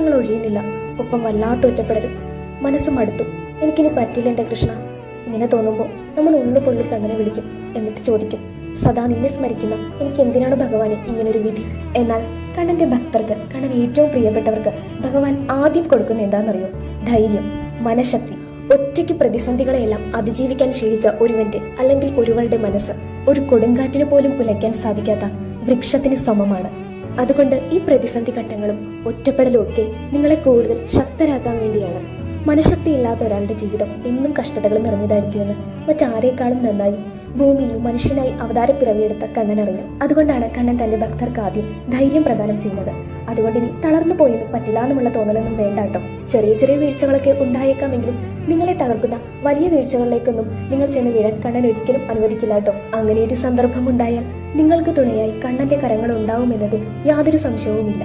കാലങ്ങൾ ഒഴിയുന്നില്ല. ഒപ്പം വല്ലാത്ത ഒറ്റപ്പെടലും. മനസ്സും മടുത്തു. എനിക്കിനി പറ്റില്ല എൻ്റെ കൃഷ്ണ. ഇങ്ങനെ തോന്നുമ്പോൾ നമ്മൾ ഉള്ളുപൊള്ളി കണ്ണനെ വിളിക്കും. എന്നിട്ട് ചോദിക്കും, സദാ നിന്നെ സ്മരിക്കുന്ന എനിക്ക് എന്തിനാണ് ഭഗവാനെ ഇങ്ങനൊരു വിധി? എന്നാൽ കണ്ണന്റെ ഭക്തർക്ക്, കണ്ണൻ ഏറ്റവും പ്രിയപ്പെട്ടവർക്ക് ഭഗവാൻ ആദ്യം കൊടുക്കുന്ന എന്താണെന്നറിയോ? ധൈര്യം, മനഃശക്തി. ഒറ്റയ്ക്ക് പ്രതിസന്ധികളെയെല്ലാം അതിജീവിക്കാൻ ശീലിച്ച ഒരുവന്റെ അല്ലെങ്കിൽ ഒരുവളുടെ മനസ്സ് ഒരു കൊടുങ്കാറ്റിന് പോലും ഉലയ്ക്കാൻ സാധിക്കാത്ത വൃക്ഷത്തിന് സമമാണ്. അതുകൊണ്ട് ഈ പ്രതിസന്ധി ഘട്ടങ്ങളും ഒറ്റപ്പെടലും ഒക്കെ നിങ്ങളെ കൂടുതൽ ശക്തരാക്കാൻ വേണ്ടിയാണ്. മനഃശക്തി ഇല്ലാത്ത ഒരാളുടെ ജീവിതം എന്നും കഷ്ടതകൾ നിറഞ്ഞതായിരിക്കുമെന്ന് മറ്റാരേക്കാളും നന്നായി ഭൂമിയിൽ മനുഷ്യനായി അവതാരപ്പിറവിയെടുത്ത കണ്ണൻ അറിഞ്ഞു. അതുകൊണ്ടാണ് കണ്ണൻ തന്റെ ഭക്തർക്ക് ആദ്യം ധൈര്യം പ്രദാനം ചെയ്യുന്നത്. അതുകൊണ്ട് ഇനി തളർന്നു പോയെന്നും പറ്റില്ല എന്നുമുള്ള തോന്നലൊന്നും വേണ്ടാട്ടോ. ചെറിയ ചെറിയ വീഴ്ചകളൊക്കെ ഉണ്ടായേക്കാമെങ്കിലും നിങ്ങളെ തകർക്കുന്ന വലിയ വീഴ്ചകളിലേക്കൊന്നും നിങ്ങൾ ചെന്ന് വീഴാൻ കണ്ണൻ ഒരിക്കലും അനുവദിക്കില്ല കേട്ടോ. അങ്ങനെയൊരു സന്ദർഭം ഉണ്ടായാൽ നിങ്ങൾക്ക് തുണയായി കണ്ണന്റെ കരങ്ങൾ ഉണ്ടാവുമെന്നതിൽ യാതൊരു സംശയവുമില്ല.